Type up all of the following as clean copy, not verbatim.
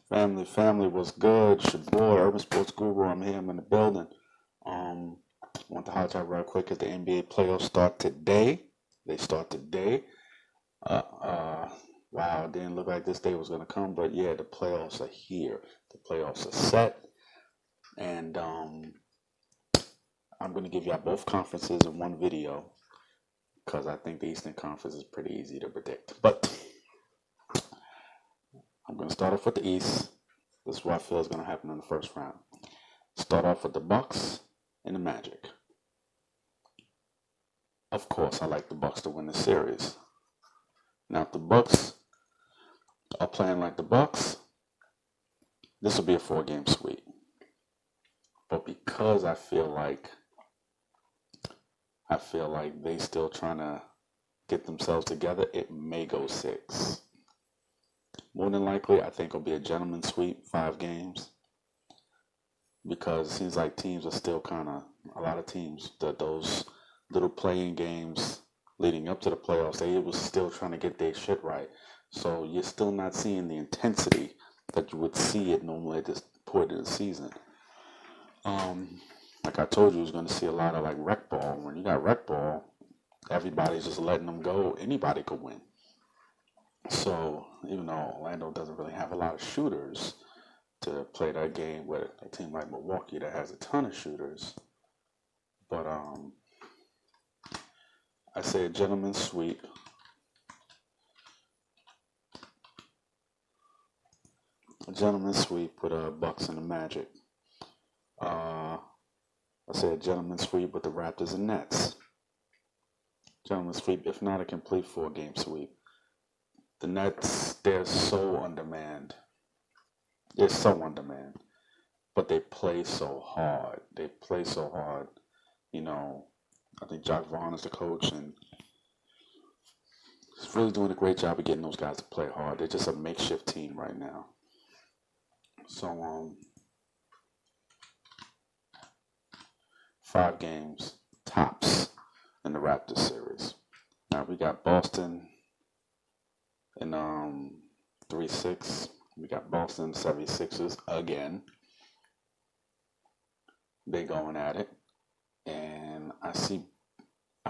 Family was good. It's your boy, Urban Sports Guru. I'm here. I'm in the building. Want to highlight real quick as the NBA playoffs start today. They start today. Uh, uh, wow, it didn't look like this day was going to come, but yeah, the playoffs are here. The playoffs are set, and I'm going to give y'all both conferences in one video because I think the Eastern Conference is pretty easy to predict. But I'm going to start off with the East. This is what I feel is going to happen in the first round. Start off with the Bucks and the Magic. Of course, I like the Bucks to win the series. Now, if the Bucks are playing like the Bucks, this will be a 4-game sweep. But because I feel like they still trying to get themselves together, it may go 6. More than likely, I think it'll be a gentleman's sweep, 5 games. Because it seems like teams are still a lot of teams, those little playing games leading up to the playoffs, they was still trying to get their shit right. So you're still not seeing the intensity that you would see it normally at this point in the season. Like I told you, was going to see a lot of like rec ball. When you got rec ball, everybody's just letting them go. Anybody could win. So even though Orlando doesn't really have a lot of shooters to play that game with a team like Milwaukee that has a ton of shooters, but I say a gentleman's sweep. A gentleman's sweep with Bucks and the Magic. I say a gentleman's sweep with the Raptors and Nets. Gentleman's sweep, if not a complete 4-game sweep. The Nets, they're so on demand. They're so on demand. But they play so hard. You know, I think Jacques Vaughn is the coach, and he's really doing a great job of getting those guys to play hard. They're just a makeshift team right now. So, 5 games tops in the Raptors series. Now we got Boston in 3-6. We got Boston 76ers again. They going at it, and I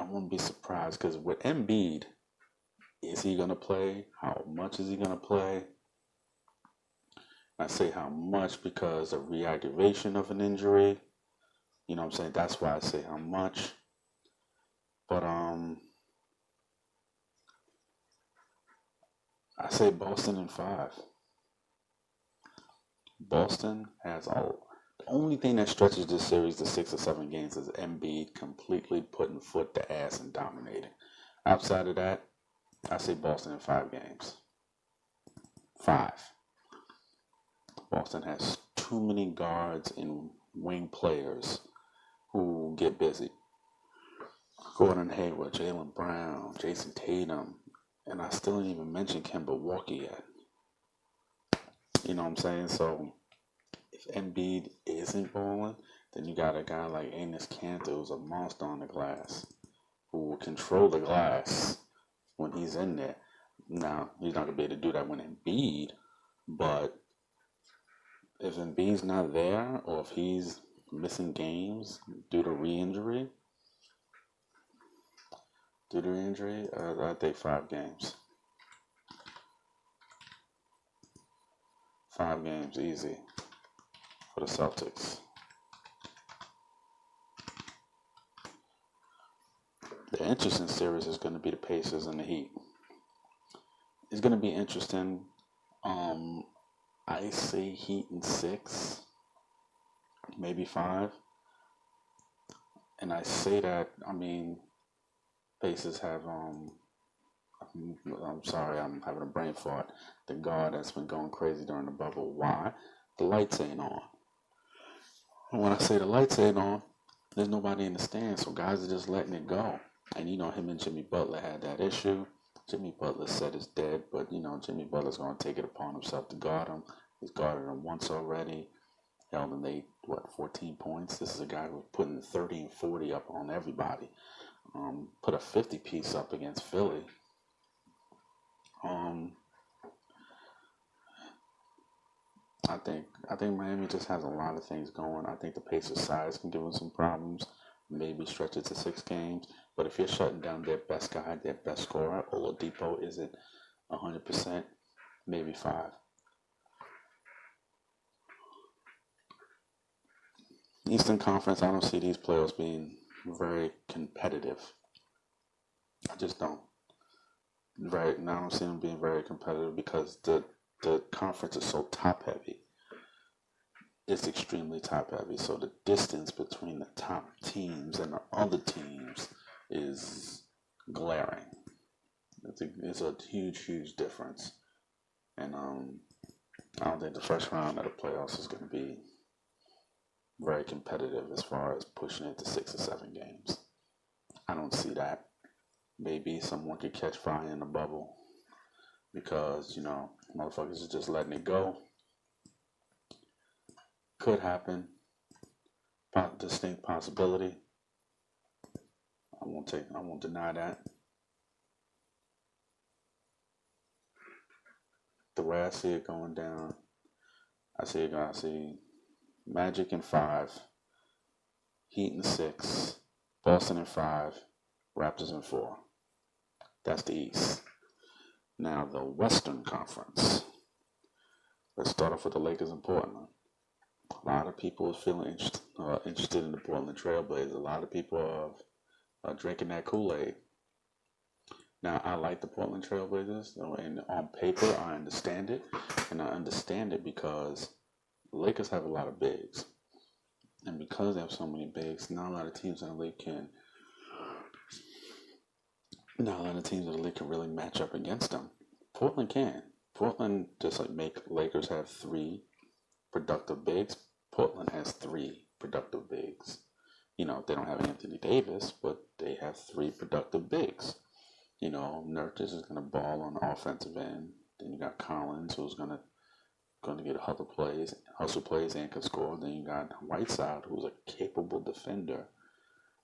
wouldn't be surprised because with Embiid, is he gonna play? How much is he gonna play? I say how much because of reactivation of an injury. You know what I'm saying? That's why I say how much. But I say Boston in 5. Boston has all. The only thing that stretches this series to 6 or 7 games is Embiid completely putting foot to ass and dominating. Outside of that, I say Boston in 5 games. 5. Boston has too many guards and wing players who get busy. Gordon Hayward, Jaylen Brown, Jason Tatum, and I still didn't even mention Kemba Walker yet. You know what I'm saying? So if Embiid isn't balling, then you got a guy like Enes Kanter who's a monster on the glass, who will control the glass when he's in there. Now, he's not going to be able to do that when Embiid, but if Embiid's not there or if he's missing games due to re-injury, I think 5 games. 5 games, easy for the Celtics. The interesting series is going to be the Pacers and the Heat. It's going to be interesting. I say Heat in 6, maybe 5. And I say that, Pacers have, I'm sorry, I'm having a brain fart. The guard that's been going crazy during the bubble. Why? The lights ain't on. And when I say the lights ain't on, there's nobody in the stands, so guys are just letting it go. And him and Jimmy Butler had that issue. Jimmy Butler said it's dead, but Jimmy Butler's going to take it upon himself to guard him. He's guarded him once already. Held him 14 points. This is a guy who's putting 30 and 40 up on everybody. Put a 50-piece up against Philly. I think Miami just has a lot of things going. I think the Pacers' size can give them some problems. Maybe stretch it to 6 games. But if you're shutting down their best guy, their best scorer, Oladipo isn't 100%, maybe 5. Eastern Conference, I don't see these playoffs being very competitive. I just don't. Right now, I don't see them being very competitive because the conference is so top heavy. It's extremely top heavy. So the distance between the top teams and the other teams is glaring. It's a huge, huge difference. And I don't think the first round of the playoffs is going to be very competitive as far as pushing it to 6 or 7 games. I don't see that. Maybe someone could catch fire in the bubble because, motherfuckers are just letting it go. Could happen. Distinct possibility. I won't deny that. The way I see it going down, I see Magic in 5, Heat in 6, Boston in 5, Raptors in 4. That's the East. Now the Western Conference. Let's start off with the Lakers and Portland. A lot of people are feeling interested in the Portland Trailblazers. A lot of people are drinking that Kool-Aid. Now, I like the Portland Trailblazers, and on paper, I understand it. And I understand it because the Lakers have a lot of bigs. And because they have so many bigs, not a lot of teams in the league can really match up against them. Portland can. Portland, just like make Lakers have 3 productive bigs, Portland has 3 productive bigs. They don't have Anthony Davis, but they have 3 productive bigs. Nurkic is going to ball on the offensive end. Then you got Collins, who's going to get hustle plays and can score. Then you got Whiteside, who's a capable defender.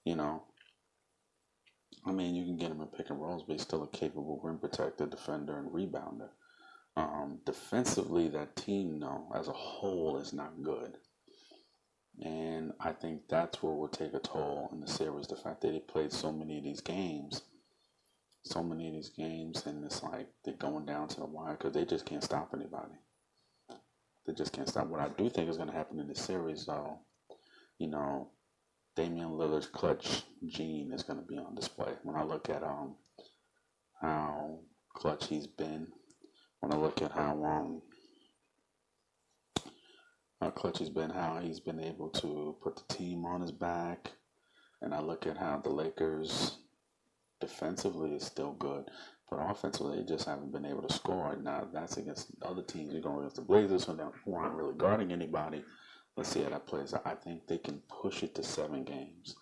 You can get him in pick and rolls, but he's still a capable rim protector, defender, and rebounder. Defensively, that team, as a whole, is not good. And I think that's what will take a toll in the series. The fact that they played so many of these games, and it's like they're going down to the wire because they just can't stop anybody. They just can't stop. What I do think is going to happen in this series, though, Damian Lillard's clutch gene is going to be on display. When I look at how clutch he's been, when I look at how clutch he's been, how he's been able to put the team on his back, and I look at how the Lakers defensively is still good, but offensively they just haven't been able to score. Now that's against other teams. You're going against the Blazers, who aren't really guarding anybody. Let's see how that plays out. I think they can push it to 7 games,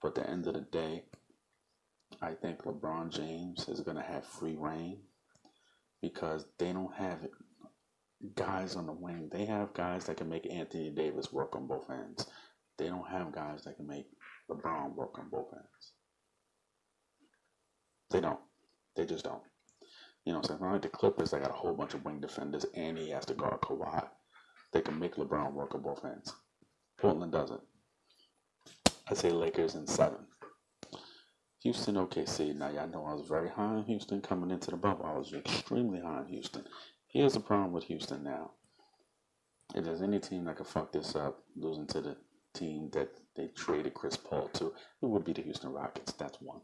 but at the end of the day, I think LeBron James is going to have free reign because they don't have guys on the wing. They have guys that can make Anthony Davis work on both ends. They don't have guys that can make LeBron work on both ends. They don't. They just don't. So it's not like the Clippers, they got a whole bunch of wing defenders and he has to guard Kawhi. They can make LeBron work on both ends. Portland doesn't. I say Lakers in 7. Houston, OKC. Now, y'all know I was very high on Houston coming into the bubble. I was extremely high on Houston. Here's the problem with Houston now. If there's any team that can fuck this up, losing to the team that they traded Chris Paul to, it would be the Houston Rockets. That's one.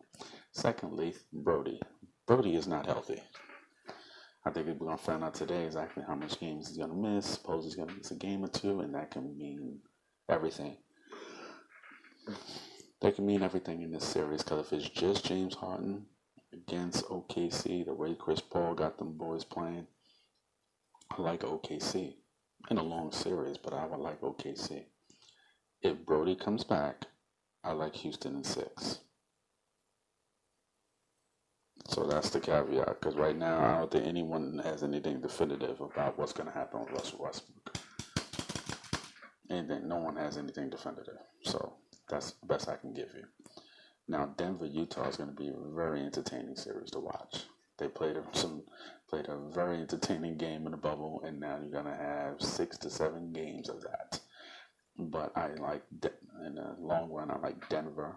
Secondly, Brody. Brody is not healthy. I think we're going to find out today exactly how much games he's going to miss. Suppose he's going to miss a game or 2, and that can mean everything. That can mean everything in this series, because if it's just James Harden against OKC, the way Chris Paul got them boys playing, I like OKC in a long series, but I would like OKC. If Brody comes back, I like Houston in 6. So that's the caveat, because right now I don't think anyone has anything definitive about what's going to happen with Russell Westbrook. No one has anything definitive. So that's the best I can give you. Now, Denver-Utah is going to be a very entertaining series to watch. They played a very entertaining game in the bubble, and now you're going to have have 6 to 7 games of that. But in the long run, I like Denver.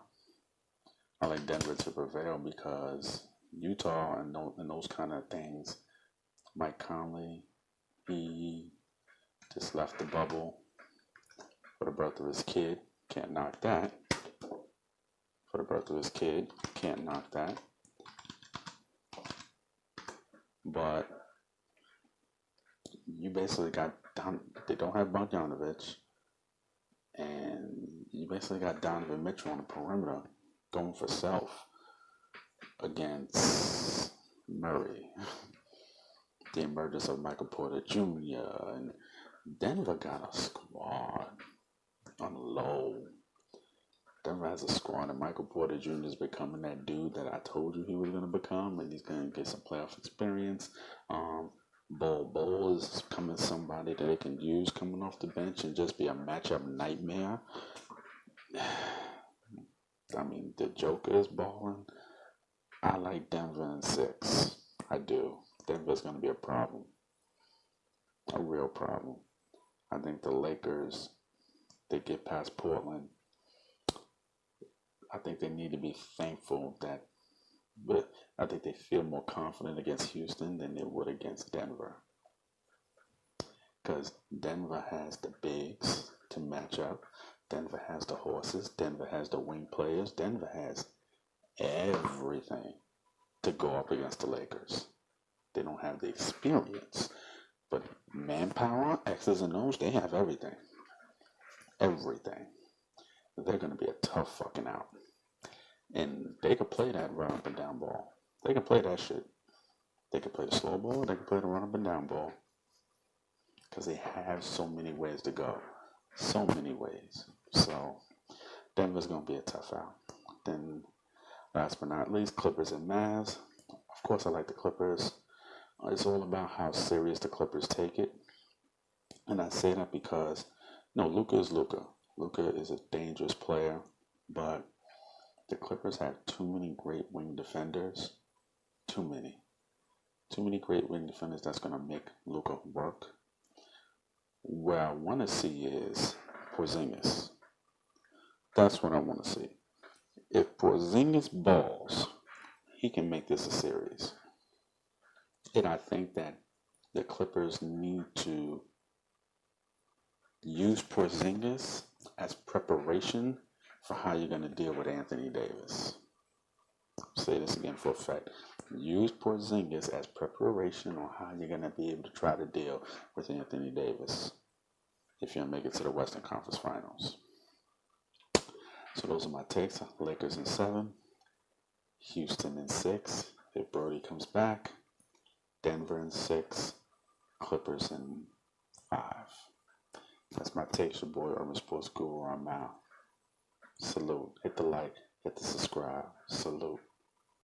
I like Denver to prevail because Utah and those kind of things. Mike Conley, he just left the bubble for the birth of his kid. Can't knock that. For the birth of his kid, can't knock that. But you basically got they don't have Bogdanovich, and you basically got Donovan Mitchell on the perimeter going for self against Murray. The emergence of Michael Porter Jr. and Denver got a squad on the low. Denver has a squad, and Michael Porter Jr. is becoming that dude that I told you he was going to become, and he's going to get some playoff experience. Bol is coming somebody that they can use coming off the bench and just be a matchup nightmare. I mean, the Joker is balling. I like Denver in 6. I do. Denver's going to be a problem. A real problem. I think the Lakers, they get past Portland. I think they need to be thankful that, but I think they feel more confident against Houston than they would against Denver. Because Denver has the bigs to match up. Denver has the horses. Denver has the wing players. Denver has everything to go up against the Lakers. They don't have the experience. But manpower, X's and O's, they have everything. Everything. They're going to be a tough fucking out. And they could play that run up and down ball. They can play that shit. They can play the slow ball. They can play the run up and down ball. Because they have so many ways to go. So many ways. So, Denver's going to be a tough out. Then, last but not least, Clippers and Mavs. Of course, I like the Clippers. It's all about how serious the Clippers take it. And I say that because, no, Luka is Luka. Luka is a dangerous player, but the Clippers have too many great wing defenders. Too many. Too many great wing defenders that's going to make Luka work. Where I want to see is Porzingis. That's what I want to see. If Porzingis balls, he can make this a series. And I think that the Clippers need to use Porzingis as preparation for how you're going to deal with Anthony Davis. I'll say this again for a fact. Use Porzingis as preparation on how you're going to be able to try to deal with Anthony Davis if you're going to make it to the Western Conference Finals. So those are my takes. Lakers in 7, Houston in 6. If Brody comes back, Denver in 6, Clippers in 5. That's my takes. Your boy Urban Sports Guru. I'm out. Salute. Hit the like. Hit the subscribe. Salute.